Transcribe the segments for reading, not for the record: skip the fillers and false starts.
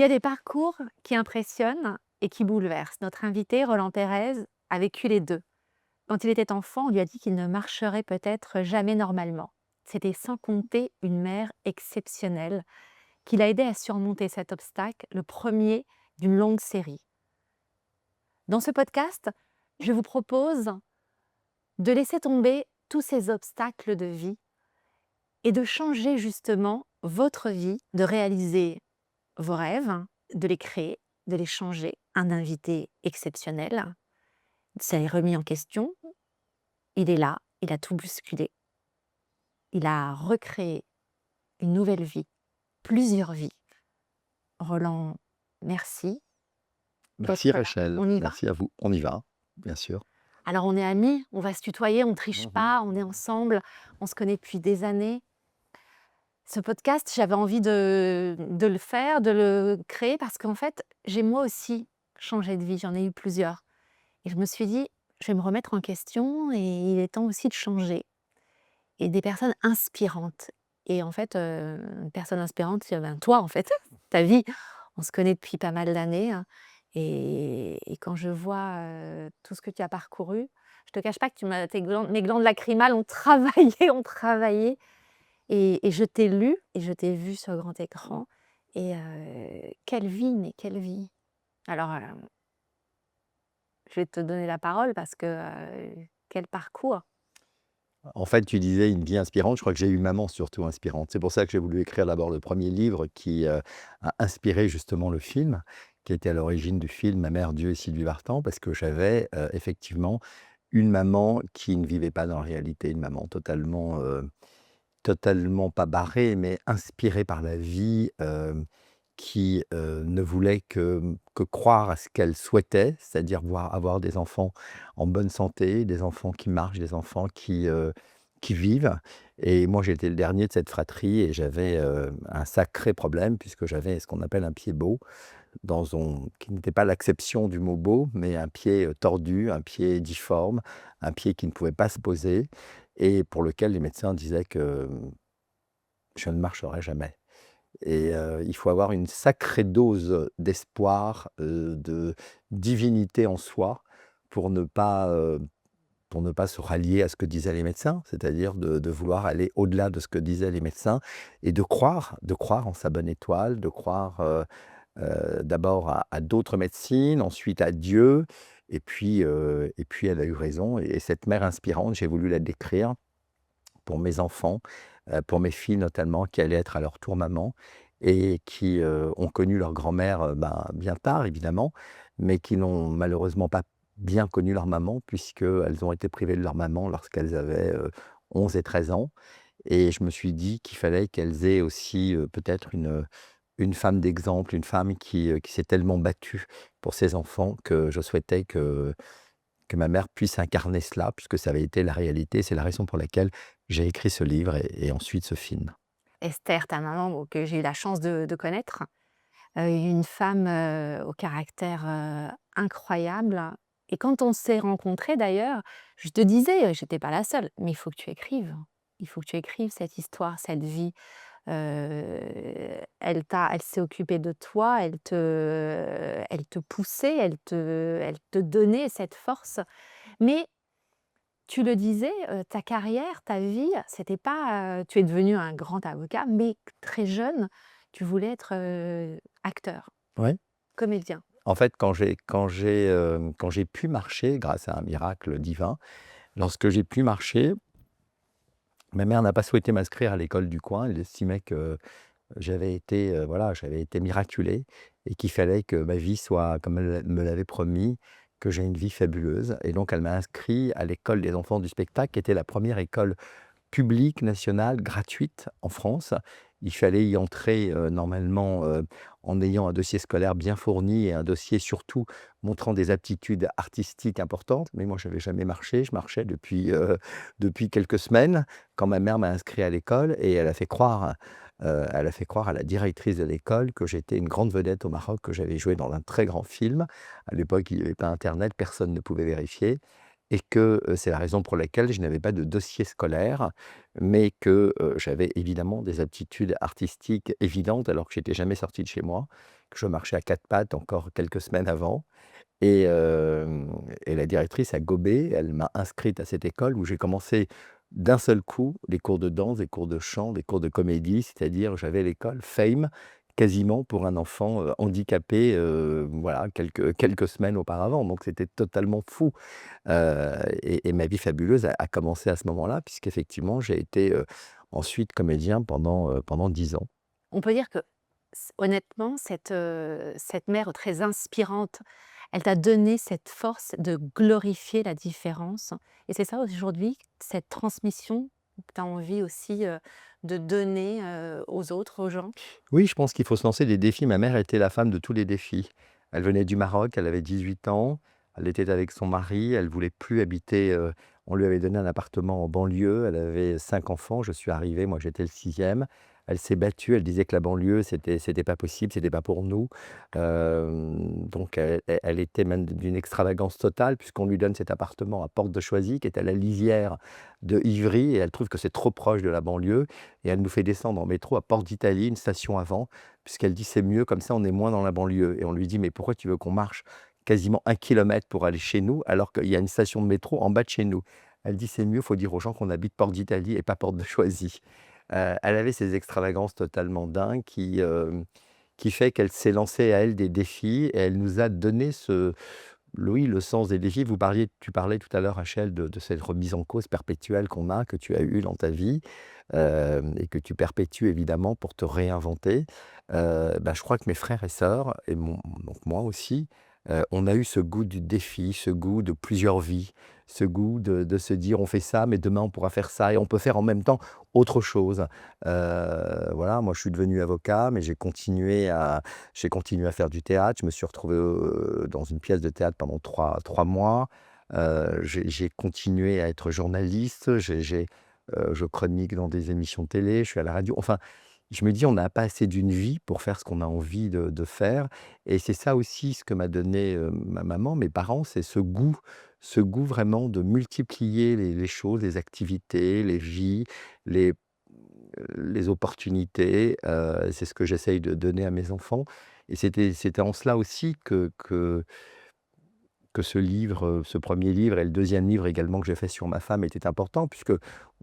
Il y a des parcours qui impressionnent et qui bouleversent. Notre invité, Roland Pérez, a vécu les 2. Quand il était enfant, on lui a dit qu'il ne marcherait peut-être jamais normalement. C'était sans compter une mère exceptionnelle qui l'a aidé à surmonter cet obstacle, le premier d'une longue série. Dans ce podcast, je vous propose de laisser tomber tous ces obstacles de vie et de changer justement votre vie, de réaliser vos rêves, de les créer, de les changer. Un invité exceptionnel, ça est remis en question. Il est là, il a tout bousculé. Il a recréé une nouvelle vie, plusieurs vies. Roland, merci Merci d'être là. Rachel, On y va? merci à vous. On y va, bien sûr. Alors on est amis, on va se tutoyer, on ne triche Mmh. pas, on est ensemble, on se connaît depuis des années. Ce podcast, j'avais envie de le faire, de le créer parce qu'en fait, j'ai moi aussi changé de vie, j'en ai eu plusieurs. Et je me suis dit: «Je vais me remettre en question et il est temps aussi de changer» et des personnes inspirantes et en fait, une personne inspirante, c'est toi, en fait, ta vie. On se connaît depuis pas mal d'années, hein et quand je vois, tout ce que tu as parcouru, je te cache pas que tu m'as tes glandes mes glandes lacrymales ont travaillé, ont travaillé et je t'ai lu et je t'ai vu sur grand écran et quelle vie, mais quelle vie! Alors, je vais te donner la parole parce que, quel parcours! En fait, tu disais une vie inspirante, je crois que j'ai eu une maman surtout inspirante. C'est pour ça que j'ai voulu écrire d'abord le premier livre qui, a inspiré justement le film, qui était à l'origine du film «Ma mère, Dieu et Sylvie Vartan» parce que j'avais, effectivement une maman qui ne vivait pas dans la réalité, une maman totalement pas barrée, mais inspirée par la vie, qui, ne voulait que croire à ce qu'elle souhaitait, c'est-à-dire avoir des enfants en bonne santé, des enfants qui marchent, des enfants qui vivent. Et moi, j'étais le dernier de cette fratrie et j'avais, un sacré problème puisque j'avais ce qu'on appelle un pied beau, qui n'était pas l'acception du mot beau, mais un pied, tordu, un pied difforme, un pied qui ne pouvait pas se poser et pour lequel les médecins disaient que je ne marcherais jamais. Et il faut avoir une sacrée dose d'espoir, de divinité en soi pour ne pas se rallier à ce que disaient les médecins, c'est-à-dire de vouloir aller au-delà de ce que disaient les médecins et de croire en sa bonne étoile, de croire, d'abord à d'autres médecines, ensuite à Dieu et puis elle a eu raison et cette mère inspirante, j'ai voulu la décrire pour mes enfants, pour mes filles notamment, qui allaient être à leur tour maman et qui, ont connu leur grand-mère, bien tard évidemment, mais qui n'ont malheureusement pas bien connu leur maman puisqu'elles ont été privées de leur maman lorsqu'elles avaient, 11 et 13 ans et je me suis dit qu'il fallait qu'elles aient aussi, peut-être une femme d'exemple, une femme qui s'est tellement battue pour ses enfants que je souhaitais que ma mère puisse incarner cela, puisque ça avait été la réalité. C'est la raison pour laquelle j'ai écrit ce livre et ensuite ce film. Esther, ta maman, bon, que j'ai eu la chance de connaître, une femme, au caractère, incroyable et quand on s'est rencontrés d'ailleurs, je te disais, j'étais pas la seule, mais il faut que tu écrives. Il faut que tu écrives cette histoire, cette vie. Elle s'est occupée de toi, elle te poussait, elle te donnait cette force. Mais tu le disais, ta carrière, ta vie, c'était pas, tu es devenu un grand avocat, mais très jeune, tu voulais être, acteur, Ouais. comédien. En fait, quand j'ai pu marcher grâce à un miracle divin, lorsque j'ai pu marcher, ma mère n'a pas souhaité m'inscrire à l'école du coin. Elle estimait que j'avais été, voilà, j'avais été miraculé et qu'il fallait que ma vie soit comme elle me l'avait promis, que j'ai une vie fabuleuse et donc elle m'a inscrit à l'école des enfants du spectacle, qui était la première école publique, nationale, gratuite en France. Il fallait y entrer, normalement, en ayant un dossier scolaire bien fourni et un dossier surtout montrant des aptitudes artistiques importantes. Mais moi, je n'avais jamais marché. Je marchais depuis quelques semaines quand ma mère m'a inscrit à l'école et elle a fait croire à la directrice de l'école que j'étais une grande vedette au Maroc, que j'avais joué dans un très grand film. À l'époque, il n'y avait pas internet, personne ne pouvait vérifier et que, c'est la raison pour laquelle je n'avais pas de dossier scolaire, mais que, j'avais évidemment des aptitudes artistiques évidentes alors que j'étais jamais sorti de chez moi, que je marchais à 4 pattes encore quelques semaines avant et la directrice a gobé, elle m'a inscrite à cette école où j'ai commencé d'un seul coup les cours de danse, des cours de chant, des cours de comédie, c'est-à-dire j'avais l'école Fame quasiment pour un enfant, handicapé, voilà quelques semaines auparavant, donc c'était totalement fou, et ma vie fabuleuse a commencé à ce moment-là puisqu'effectivement j'ai été, ensuite comédien pendant 10 ans. On peut dire que honnêtement, cette mère très inspirante, elle t'a donné cette force de glorifier la différence et c'est ça aujourd'hui, cette transmission que tu as envie aussi, de donner, aux autres, aux gens? Oui, je pense qu'il faut se lancer des défis. Ma mère était la femme de tous les défis. Elle venait du Maroc, elle avait 18 ans, elle était avec son mari, elle voulait plus habiter, on lui avait donné un appartement en banlieue, elle avait 5 enfants, je suis arrivé, moi j'étais le sixième. Elle s'est battue, elle disait que la banlieue c'était pas possible, c'était pas pour nous. Donc elle était même d'une extravagance totale puisqu'on lui donne cet appartement à Porte de Choisy qui est à la lisière de Ivry et elle trouve que c'est trop proche de la banlieue et elle nous fait descendre en métro à Porte d'Italie, une station avant, puisqu'elle dit: «C'est mieux, comme ça on est moins dans la banlieue» et on lui dit: «Mais pourquoi tu veux qu'on marche quasiment 1 kilomètre pour aller chez nous, alors qu'il y a une station de métro en bas de chez nous?» Elle dit: «C'est mieux, il faut dire aux gens qu'on habite Porte d'Italie et pas Porte de Choisy». Elle avait ces extravagances totalement dingues qui fait qu'elle s'est lancée à elle des défis et elle nous a donné oui, le sens des défis. Tu parlais tout à l'heure, Rachel, de cette remise en cause perpétuelle qu'on a, que tu as eue dans ta vie, et que tu perpétues évidemment pour te réinventer. Bah, je crois que mes frères et sœurs et donc moi aussi, on a eu ce goût du défi, ce goût de plusieurs vies, ce goût de se dire: «On fait ça, mais demain on pourra faire ça et on peut faire en même temps autre chose». Voilà, moi je suis devenu avocat, mais j'ai continué à faire du théâtre. Je me suis retrouvé, dans une pièce de théâtre pendant trois mois. J'ai continué à être journaliste. Je chronique dans des émissions de télé, je suis à la radio. Enfin, je me dis: «On n'a pas assez d'une vie pour faire ce qu'on a envie de faire» et c'est ça aussi ce que m'a donné, ma maman, mes parents, c'est ce goût vraiment de multiplier les choses, les activités, les vies, les les opportunités, c'est ce que j'essaye de donner à mes enfants et c'était en cela aussi que ce livre, ce premier livre et le deuxième livre également que j'ai fait sur ma femme était important puisque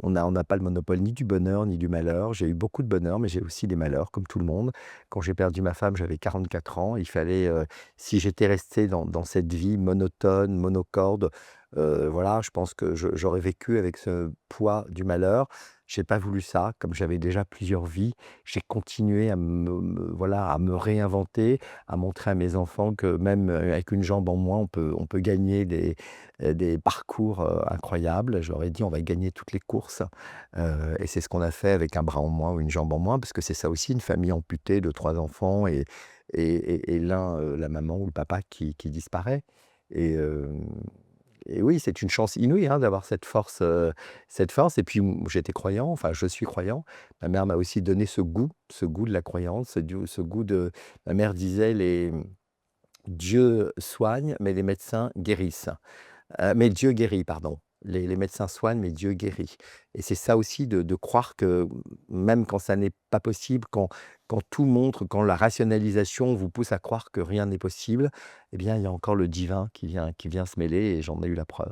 on n'a pas le monopole ni du bonheur ni du malheur. J'ai eu beaucoup de bonheur, mais j'ai aussi des malheurs comme tout le monde. Quand j'ai perdu ma femme, j'avais 44 ans. Il fallait, si j'étais resté dans cette vie monotone, monocorde, voilà, je pense que j'aurais vécu avec ce poids du malheur. J'ai pas voulu ça, comme j'avais déjà plusieurs vies, j'ai continué voilà, à me réinventer, à montrer à mes enfants que même, avec une jambe en moins, on peut gagner des parcours, incroyables. Je leur ai dit: «On va gagner toutes les courses», et c'est ce qu'on a fait avec un bras en moins ou une jambe en moins, parce que c'est ça aussi une famille amputée de 3 enfants et l'un, la maman ou le papa qui disparaît et hem et oui, c'est une chance inouïe, hein, d'avoir cette force et puis j'étais croyant, enfin je suis croyant. Ma mère m'a aussi donné ce goût de la croyance, ce goût de ma mère disait: «Dieu soigne, mais les médecins guérissent». Mais Dieu guérit, pardon. Les médecins soignent, mais Dieu guérit et c'est ça aussi de croire que même quand ça n'est pas possible, quand tout montre, quand la rationalisation vous pousse à croire que rien n'est possible, eh bien, il y a encore le divin qui vient se mêler et j'en ai eu la preuve.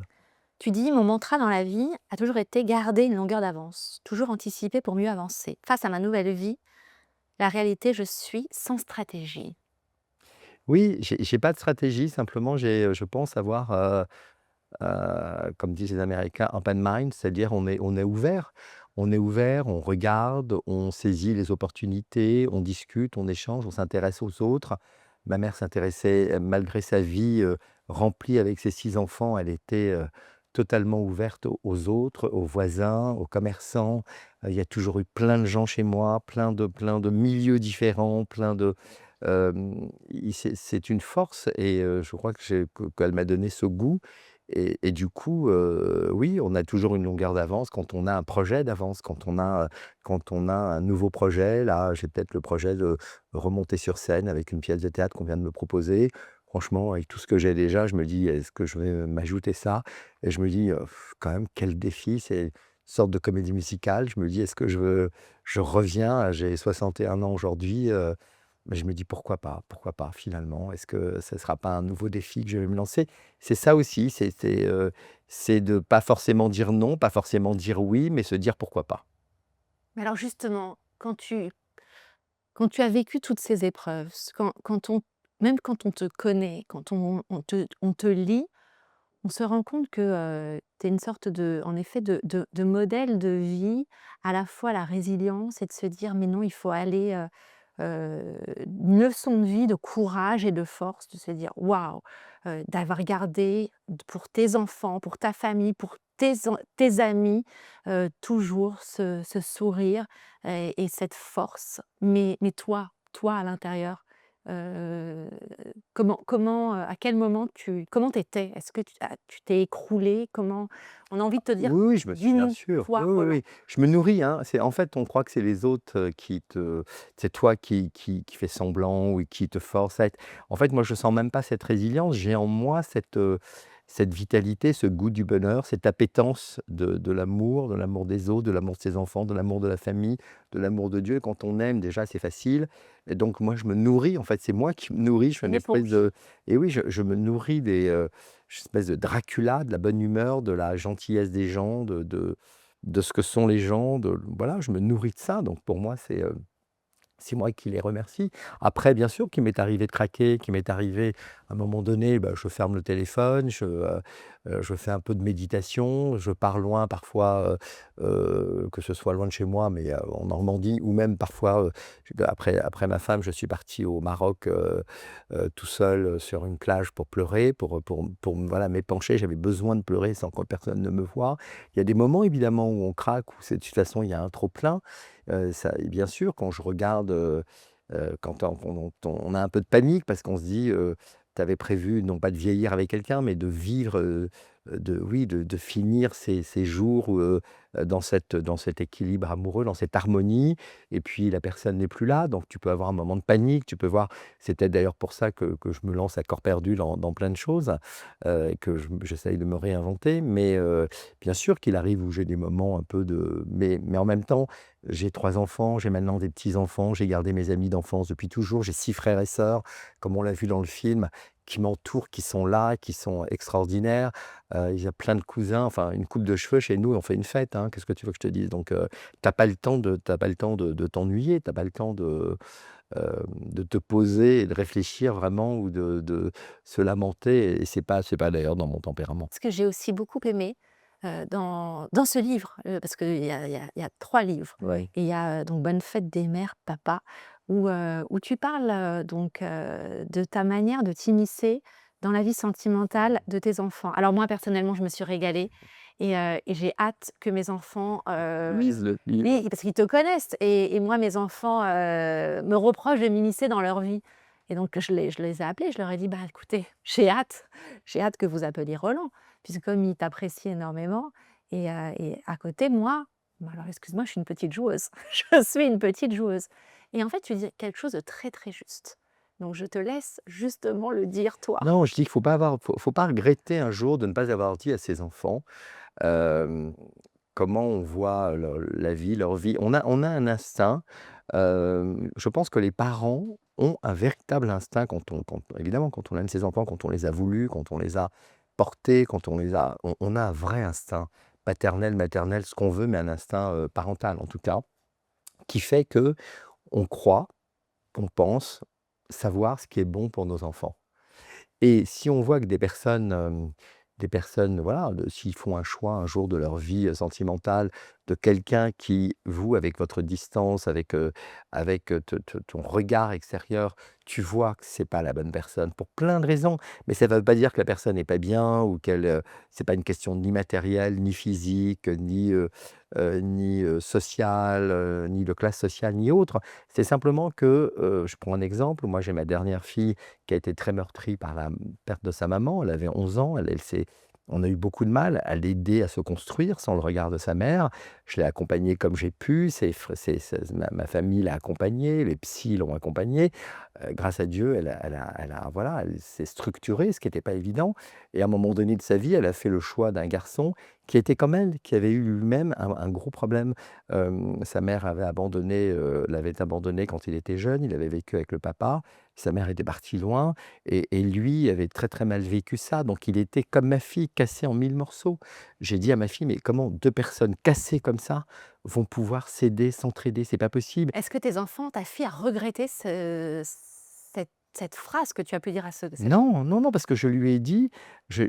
Tu dis: «Mon mantra dans la vie a toujours été garder une longueur d'avance, toujours anticiper pour mieux avancer. Face à ma nouvelle vie, la réalité, je suis sans stratégie». Oui, j'ai pas de stratégie, simplement je pense avoir, comme disent les Américains, open mind, c'est-à-dire on est ouvert. On est ouvert, on regarde, on saisit les opportunités, on discute, on échange, on s'intéresse aux autres. Ma mère s'intéressait, malgré sa vie, remplie avec ses 6 enfants, elle était, totalement ouverte aux autres, aux voisins, aux commerçants. Il y a toujours eu plein de gens chez moi, plein de milieux différents, c'est une force et je crois qu'elle m'a donné ce goût et du coup, oui, on a toujours une longueur d'avance quand on a un projet d'avance, quand on a un nouveau projet. Là, j'ai peut-être le projet de remonter sur scène avec une pièce de théâtre qu'on vient de me proposer. franchement, avec tout ce que j'ai déjà, je me dis: «Est-ce que je vais m'ajouter ça?» Et je me dis: quand même, quel défi!» C'est une sorte de comédie musicale. Je me dis: «Est-ce que je reviens?» J'ai 61 ans aujourd'hui, mais je me dis: «Pourquoi pas? Pourquoi pas finalement? Est-ce que ce ne sera pas un nouveau défi que je vais me lancer?» C'est ça aussi, c'est de pas forcément dire non, pas forcément dire oui, mais se dire: «Pourquoi pas?» Mais alors justement, quand tu as vécu toutes ces épreuves, quand on même quand on te connaît, quand on te lit, on se rend compte que, tu es une sorte de en effet de modèle de vie, à la fois la résilience et de se dire: «Mais non, il faut aller», une leçon de vie, de courage et de force, de se dire: «Waouh!», d'avoir gardé pour tes enfants, pour ta famille, pour tes amis, toujours ce sourire et cette force. Mais toi à l'intérieur, heu à quel moment comment t'étais? Est-ce que tu t'es écroulé? Comment on a envie de te dire: Oui, oui, je me suis bien «Dis-nous, sûr. toi, Oui, oui, Roland». oui. Je me nourris, hein. C'est en fait, on croit que c'est les autres, qui te c'est toi qui fais semblant ou qui te force à être en fait, moi, je sens même pas cette résilience. J'ai en moi cette vitalité, ce goût du bonheur, cette appétence de l'amour des autres, de l'amour de ses enfants, de l'amour de la famille, de l'amour de Dieu. Quand on aime, déjà, c'est facile et donc moi, je me nourris, en fait, c'est moi qui me nourris. Je fais une Une espèce éponge. de et oui, je me nourris je suis une espèce de Dracula, de la bonne humeur, de la gentillesse des gens, de ce que sont les gens, voilà, je me nourris de ça, donc pour moi, c'est moi qui les remercie. Après, bien sûr qu'il m'est arrivé de craquer, qu'il m'est arrivé, à un moment donné, bah, je ferme le téléphone, je fais un peu de méditation, je pars loin parfois, que ce soit loin de chez moi, mais en Normandie ou même parfois, après ma femme, je suis parti au Maroc, tout seul, sur une plage pour pleurer, voilà, m'épancher. J'avais besoin de pleurer sans que personne ne me voie. Il y a des moments évidemment où on craque, où c'est de toute façon il y a un trop plein. Ça et bien sûr, quand je regarde, quand on a un peu de panique parce qu'on se dit, tu avais prévu non pas de vieillir avec quelqu'un, mais de vivre, de finir ces jours où, dans cet équilibre amoureux, dans cette harmonie et puis la personne n'est plus là, donc tu peux avoir un moment de panique, tu peux voir c'est peut-être d'ailleurs pour ça que je me lance à corps perdu dans plein de choses, et que j'essaye de me réinventer, mais bien sûr qu'il arrive où j'ai des moments un peu mais en même temps, j'ai 3 enfants, j'ai maintenant des petits-enfants, j'ai gardé mes amis d'enfance depuis toujours, j'ai 6 frères et sœurs, comme on l'a vu dans le film, qui m'entourent, qui sont là, qui sont extraordinaires. Il y a plein de cousins, enfin une coupe de cheveux chez nous, on fait une fête, hein, qu'est-ce que tu veux que je te dise? Donc tu pas le temps de t'ennuyer, t'as pas le temps de te poser et de réfléchir vraiment ou de se lamenter et c'est pas d'ailleurs dans mon tempérament. Ce que j'ai aussi beaucoup aimé, dans ce livre, parce qu'il y a 3 livres Oui. et il y a, donc «Bonne fête des mères, papa», où tu parles, donc de ta manière de t'immiscer dans la vie sentimentale de tes enfants. Alors moi, personnellement, je me suis régalée et j'ai hâte que mes enfants, Lise le livre. oui, parce qu'ils te connaissent et moi, mes enfants, me reprochent de m'immiscer dans leur vie et donc je les ai appelés, je leur ai dit: «Bah, écoutez, j'ai hâte que vous appeliez Roland, puisque comme il t'apprécie énormément et à côté, moi, bah, alors excuse-moi, je suis une petite joueuse. Je suis une petite joueuse» et en fait, tu dis quelque chose de très, très juste. Donc je te laisse justement le dire toi. Non, je dis qu'il faut pas regretter un jour de ne pas avoir dit à ses enfants, hem, comment on voit la vie, leur vie. On a un instinct, je pense que les parents ont un véritable instinct quand évidemment, quand on aime ses enfants, quand on les a voulus, quand on les a portés, quand on a un vrai instinct paternel, maternel, ce qu'on veut, mais un instinct, parental en tout cas, qui fait que on croit, on pense savoir ce qui est bon pour nos enfants. Et si on voit que des personnes, voilà, s'ils font un choix un jour de leur vie, sentimentale, de quelqu'un qui, vous, avec votre distance, avec ton regard extérieur, tu vois que c'est pas la bonne personne pour plein de raisons. Mais ça ne veut pas dire que la personne n'est pas bien ou c'est pas une question ni matérielle, ni physique, ni sociale, ni de classe sociale, ni autre. C'est simplement que, je prends un exemple, moi j'ai ma dernière fille qui a été très meurtrie par la perte de sa maman. Elle avait 11 ans, elle s'est On a eu beaucoup de mal à l'aider à se construire sans le regard de sa mère. Je l'ai accompagné comme j'ai pu, ma famille l'a accompagné, les psys l'ont accompagné. Grâce à Dieu, voilà, elle s'est structurée, ce qui n'était pas évident. Et à un moment donné de sa vie, elle a fait le choix d'un garçon qui était comme elle, qui avait eu lui-même un gros problème. Sa mère l'avait abandonné quand il était jeune, il avait vécu avec le papa. Sa mère était partie loin et lui avait très, très mal vécu ça, donc il était comme ma fille, cassé en 1000 morceaux. J'ai dit à ma fille: «Mais comment 2 personnes cassées comme ça vont pouvoir s'aider, s'entraider? C'est pas possible». Est-ce que tes enfants, ta fille a regretté cette phrase que tu as pu dire à cette Non, non, non, parce que je lui ai dit, je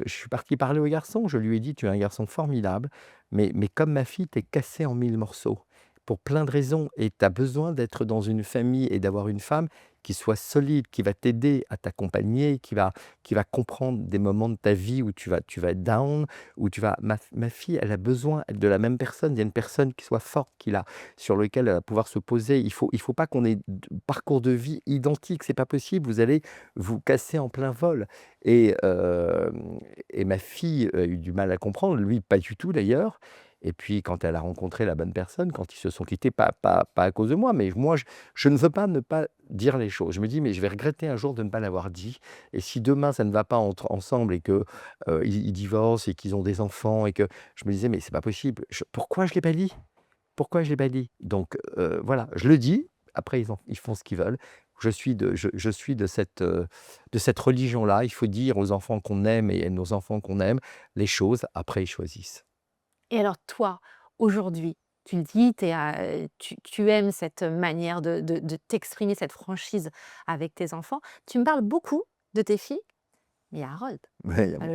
suis parti parler au garçon, je lui ai dit: «Tu es un garçon formidable, mais comme ma fille, tu es cassé en 1000 morceaux, pour plein de raisons et tu as besoin d'être dans une famille et d'avoir une femme qui soit solide, qui va t'aider à t'accompagner, qui va comprendre des moments de ta vie où tu vas être down, où tu vas» ma fille, elle a besoin de la même personne. Il y a une personne qui soit forte, sur lequel elle va pouvoir se poser. Il faut pas qu'on ait d parcours de vie identique, c'est pas possible. Vous allez vous casser en plein vol et ma fille a eu du mal à comprendre, lui pas du tout d'ailleurs. Et puis quand elle a rencontré la bonne personne, quand ils se sont quittés, pas à cause de moi, mais moi je ne veux pas ne pas dire les choses. Je me dis: «Mais je vais regretter un jour de ne pas l'avoir dit et si demain ça ne va pas ensemble et que, ils divorcent et qu'ils ont des enfants» et que je me disais: «Mais c'est pas possible, pourquoi je l'ai pas dit? Pourquoi je l'ai pas dit?» Donc voilà, je le dis, après ils font ce qu'ils veulent. Je suis de cette religion-là. Il faut dire aux enfants qu'on aime et à nos enfants qu'on aime les choses, après ils choisissent. et alors toi, aujourd'hui, tu le dis, tu aimes cette manière de t'exprimer, cette franchise avec tes enfants. Tu me parles beaucoup de tes filles, mais il y a Harold. Ouais, il y a mon fils.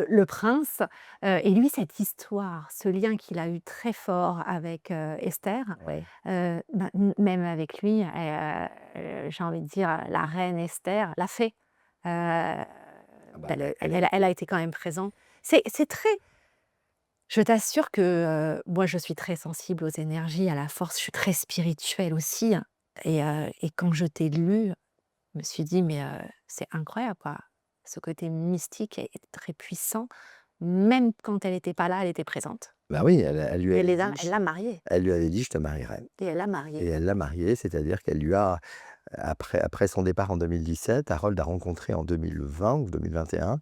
Le prince, et lui, cette histoire, ce lien qu'il a eu très fort avec, Esther, Ouais. bah, m même avec lui, j'ai envie de dire, la reine Esther l'a fait. Ah bah, Elle a été quand même présente. C'est très je t'assure que, moi, je suis très sensible aux énergies, à la force, je suis très spirituelle aussi, et quand je t'ai lu, je me suis dit: «Mais, c'est incroyable, quoi». Ce côté mystique est très puissant. Même quand elle était pas là, elle était présente bah oui, elle lui et avait dit elle l'a marié elle lui avait dit: «Je te marierai» et elle l'a et marié. elle l'a marié, c'est-à-dire qu'elle lui a après son départ en 2017, Harold a rencontré en 2020 ou 2021,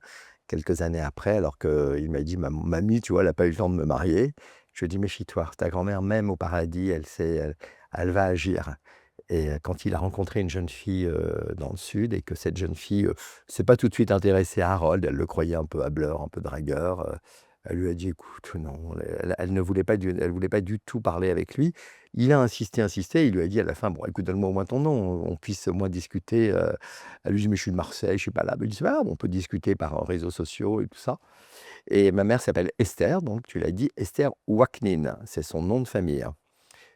quelques années après, alors qu'il m'a dit: Mamie, tu vois, elle a pas eu le temps de me marier». Je lui ai dit: «Méfie-toi, ta grand-mère, même au paradis, elle va agir» et quand il a rencontré une jeune fille, dans le sud et que cette jeune fille, s'est pas tout de suite intéressée à Harold, elle le croyait un peu hâbleur, un peu dragueur, elle lui a dit: «Écoute, non», elle ne voulait pas elle voulait pas du tout parler avec lui. Il a insisté, insisté, il lui a dit à la fin: «Bon écoute, donne-moi au moins ton nom, on puisse au moins discuter», elle lui dit: «Mais je suis de Marseille, je suis pas là». Il dit: «C'est pas grave, on peut discuter par, réseaux sociaux et tout ça» et ma mère s'appelle Esther, donc tu l'as dit, Esther Ouaknine, c'est son nom de famille, hein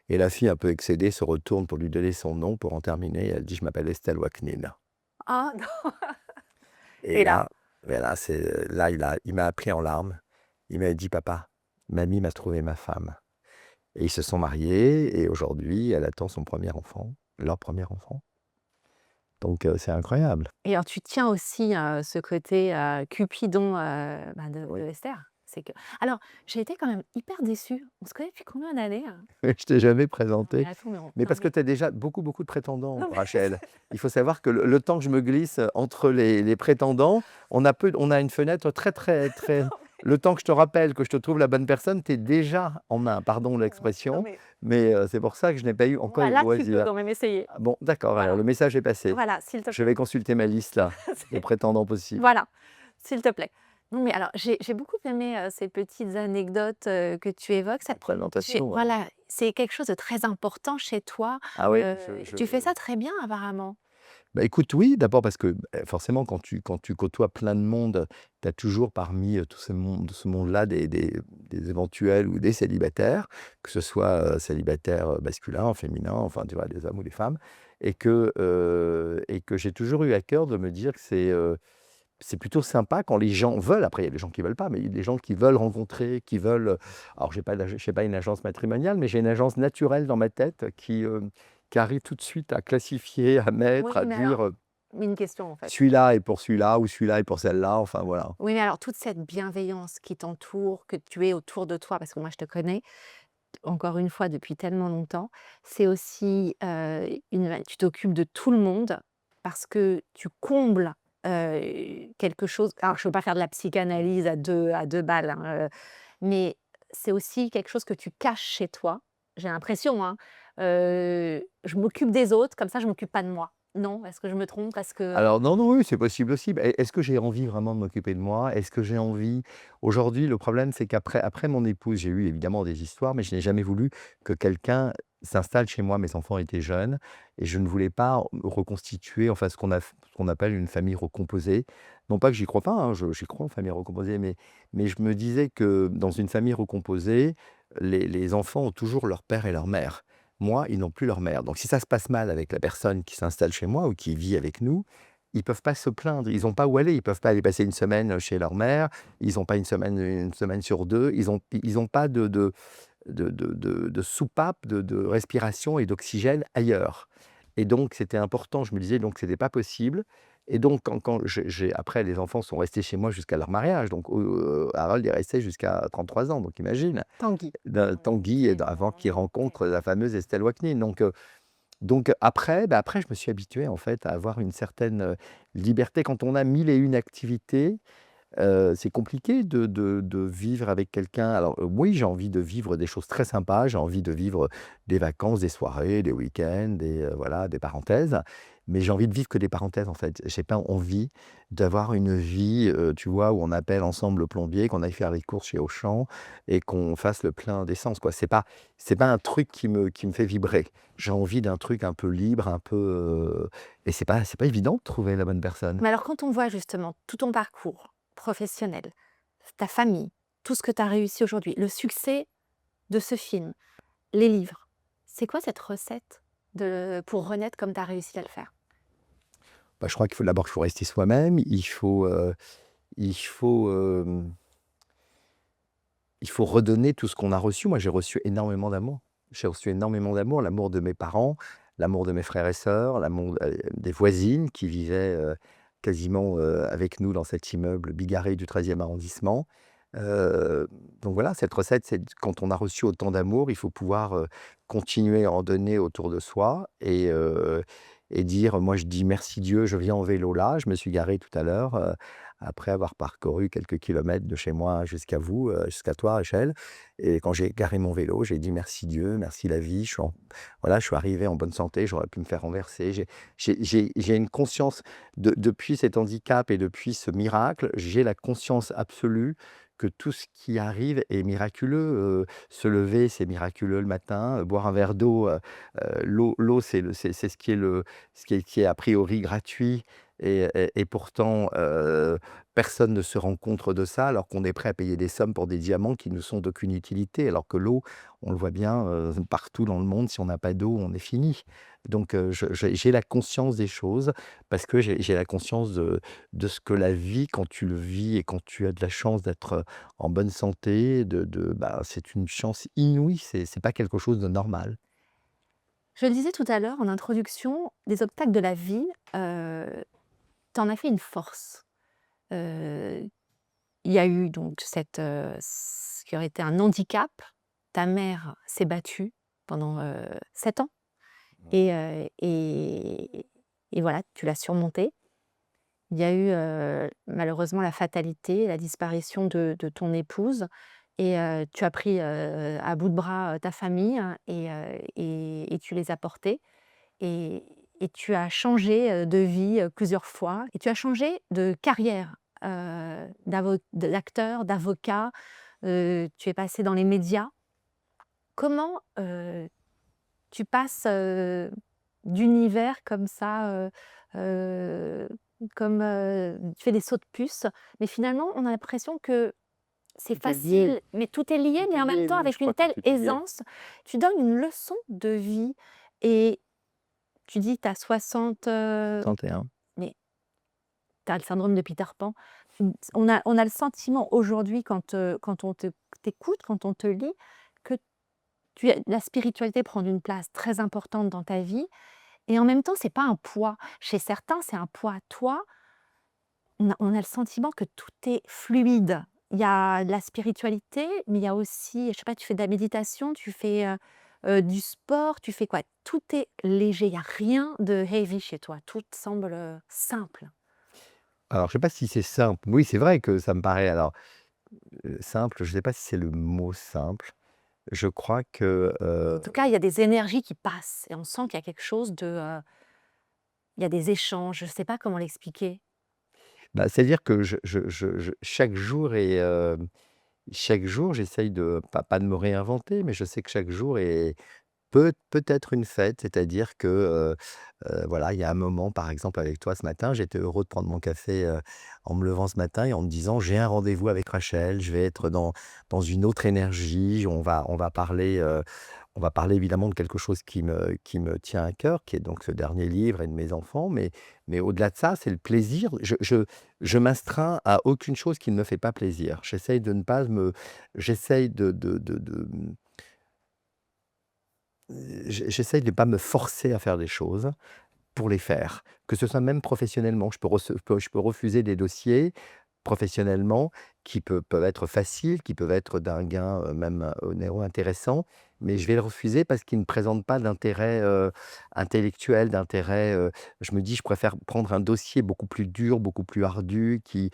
et la fille un peu excédée se retourne pour lui donner son nom pour en terminer, elle dit: «Je m'appelle Estelle Ouaknine» Ah non! et Et là? là, là, il m'a appris en larmes. Il m'a dit: «Papa, mamie m'a trouvé ma femme». Et ils se sont mariés et aujourd'hui, elle attend son premier enfant, leur premier enfant. Donc c'est incroyable. Et alors tu tiens aussi, ce côté, Cupidon, bah, de Oui. Esther. C'est que alors j'ai été quand même hyper déçue. On se connaît depuis combien d'années, hein? Je t'ai jamais Non mais présenté, attends, mais on mais non parce que mais tu as déjà beaucoup, beaucoup de prétendants, non mais Rachel. Il faut savoir que le temps que je me glisse, entre les prétendants, on a une fenêtre très, très, très non mais le temps que je te rappelle que je te trouve la bonne personne, tu es déjà en main, pardon non l'expression, mais mais c'est pour ça que je n'ai pas eu encore le là tu peux loisir. quand même essayer. Ah bon, d'accord, alors Voilà, le message est passé. voilà, s'il te Je plaît. vais consulter ma liste là, de C'est prétendants possibles. voilà, s'il te plaît. Non mais alors j'ai beaucoup aimé, ces petites anecdotes, que tu évoques. Ça La présentation, voilà, c'est quelque chose de très important chez toi. ah oui, Tu fais ça très bien apparemment. bah, écoute, oui, d'abord parce que, forcément quand tu côtoies plein de monde, tu as toujours parmi, tout ce monde-là des éventuels ou des célibataires, que ce soit, célibataires, masculins, féminins, enfin tu vois, des hommes ou des femmes et que j'ai toujours eu à cœur de me dire que c'est plutôt sympa quand les gens veulent, après il y a des gens qui veulent pas, mais il y a des gens qui veulent rencontrer, qui veulent, alors j'ai pas une agence matrimoniale, mais j'ai une agence naturelle dans ma tête qui arrive tout de suite à classifier, à mettre, Oui, à mais alors dire. Mais une question, en fait. Celui-là est pour celui-là ou celui-là est pour celle-là, enfin voilà. Oui, mais alors toute cette bienveillance qui t'entoure, que tu es autour de toi, parce que moi je te connais, encore une fois depuis tellement longtemps, c'est aussi, tu t'occupes de tout le monde parce que tu combles, quelque chose, alors je ne veux pas faire de la psychanalyse à deux balles, hein, mais c'est aussi quelque chose que tu caches chez toi, j'ai l'impression, hein. Je m'occupe des autres, comme ça je m'occupe pas de moi. Non? Est-ce que je me trompe? Parce que Alors non, non, oui, c'est possible aussi. Bah, est-ce que j'ai envie vraiment de m'occuper de moi? Est-ce que j'ai envie aujourd'hui, le problème, c'est qu'après mon épouse, j'ai eu évidemment des histoires, mais je n'ai jamais voulu que quelqu'un s'installe chez moi. Mes enfants étaient jeunes et je ne voulais pas reconstituer, enfin, ce qu'on appelle une famille recomposée. Non pas que j'y crois pas, hein, j'y crois en famille recomposée, mais je me disais que dans une famille recomposée, les enfants ont toujours leur père et leur mère. Moi, ils n'ont plus leur mère. Donc si ça se passe mal avec la personne qui s'installe chez moi ou qui vit avec nous, ils peuvent pas se plaindre, ils ont pas où aller, ils peuvent pas aller passer une semaine chez leur mère, ils ont pas une semaine sur 2, ils ont pas de soupape, de respiration et d'oxygène ailleurs. Et donc c'était important, je me disais donc c'était pas possible. Et donc quand j'ai après les enfants sont restés chez moi jusqu'à leur mariage, donc Harold est resté jusqu'à 33 ans, donc imagine. Tanguy. Tanguy et avant qu'il rencontre la fameuse Estelle Wapnin. Donc après, bah, après je me suis habitué en fait à avoir une certaine, liberté. Quand on a 1001 activités, c'est compliqué de vivre avec quelqu'un. Alors, oui, j'ai envie de vivre des choses très sympas, j'ai envie de vivre des vacances, des soirées, des week-ends, voilà, des parenthèses. Mais j'ai envie de vivre que des parenthèses, en fait. J'ai pas envie d'avoir une vie, tu vois, où on appelle ensemble le plombier, qu'on aille faire les courses chez Auchan et qu'on fasse le plein d'essence, quoi. C'est pas un truc qui me fait vibrer. J'ai envie d'un truc un peu libre, un peu, et c'est pas évident de trouver la bonne personne. Mais alors quand on voit justement tout ton parcours professionnel, ta famille, tout ce que tu as réussi aujourd'hui, le succès de ce film, les livres, c'est quoi cette recette pour renaître comme tu as réussi à le faire? Bah, je crois qu'il faut rester soi-même, il faut redonner tout ce qu'on a reçu. Moi, j'ai reçu énormément d'amour. J'ai reçu énormément d'amour, l'amour de mes parents, l'amour de mes frères et sœurs, l'amour, des voisines qui vivaient, quasiment, avec nous dans cet immeuble bigarré du 13e arrondissement. Heu, donc voilà, cette recette, c'est quand on a reçu autant d'amour, il faut pouvoir, continuer à en donner autour de soi et dire moi je dis: «Merci Dieu, je viens en vélo là, je me suis garé tout à l'heure, après avoir parcouru quelques kilomètres de chez moi jusqu'à vous, jusqu'à toi Rachel, et quand j'ai garé mon vélo, j'ai dit: "Merci Dieu, merci la vie, voilà, je suis arrivé en bonne santé, j'aurais pu me faire renverser". J'ai une conscience depuis cet handicap et depuis ce miracle, j'ai la conscience absolue que tout ce qui arrive est miraculeux. Se lever, c'est miraculeux le matin, boire un verre d'eau, l'eau, c'est ce qui est a priori gratuit et pourtant, personne ne se rend compte de ça, alors qu'on est prêt à payer des sommes pour des diamants qui ne sont d'aucune utilité. Alors que l'eau, on le voit bien, partout dans le monde, si on n'a pas d'eau, on est fini. Donc, j'ai la conscience des choses parce que j'ai la conscience de ce que la vie, quand tu le vis et quand tu as de la chance d'être, en bonne santé, bah, c'est une chance inouïe, c'est pas quelque chose de normal. Je le disais tout à l'heure en introduction, les obstacles de la vie, tu en as fait une force. Heu, il y a eu donc ce qui aurait été un handicap. Ta mère s'est battue pendant, 7 ans et voilà, tu l'as surmonté. Il y a eu, malheureusement la fatalité, la disparition de ton épouse et tu as pris, à bout de bras, ta famille hein, et tu les as portés et tu as changé, de vie, plusieurs fois et tu as changé de carrière, d'acteur, d'avocat, tu es passé dans les médias. Comment, tu passes, d'univers comme ça, heu, comme, tu fais des sauts de puce, mais finalement, on a l'impression que c'est Tout est lié, facile, mais tout est lié, tout mais est en même lié, temps oui, je avec une crois que telle tout est lié. aisance. Tu donnes une leçon de vie et tu dis tu as 60, 31. mais tu as le syndrome de Peter Pan. On a le sentiment aujourd'hui quand on t'écoute, quand on te lit, que la spiritualité prend une place très importante dans ta vie et en même temps, c'est pas un poids. Chez certains, c'est un poids. Toi, on a le sentiment que tout est fluide. Il y a de la spiritualité, mais il y a aussi, je sais pas, tu fais de la méditation, tu fais, du sport, tu fais quoi? Tout est léger, il y a rien de heavy chez toi. Tout semble, simple. Alors je sais pas si c'est simple. Oui, c'est vrai que ça me paraît alors, simple, je sais pas si c'est le mot simple. Je crois que, En tout cas, il y a des énergies qui passent et on sent qu'il y a quelque chose de, il y a des échanges, je sais pas comment l'expliquer. bah, c'est-à-dire que chaque jour est, chaque jour j'essaye de pas de me réinventer, mais je sais que chaque jour est peut-être une fête, c'est-à-dire que, voilà, il y a un moment, par exemple, avec toi ce matin, j'étais heureux de prendre mon café, en me levant ce matin et en me disant: «J'ai un rendez-vous avec Rachel, je vais être dans une autre énergie, on va parler évidemment de quelque chose qui me tient à cœur, qui est donc ce dernier livre et de mes enfants, mais au-delà de ça, c'est le plaisir. Je m'astreins à aucune chose qui ne me fait pas plaisir. J'essaye de ne pas me j'essaye j'essaye de ne pas me forcer à faire des choses pour les faire, que ce soit même professionnellement. Je peux refuser des dossiers professionnellement qui peuvent être faciles, qui peuvent être d'un gain, même, onéreux intéressant, mais je vais le refuser parce qu'ils ne présentent pas d'intérêt, intellectuel, d'intérêt, je me dis: «Je préfère prendre un dossier beaucoup plus dur, beaucoup plus ardu qui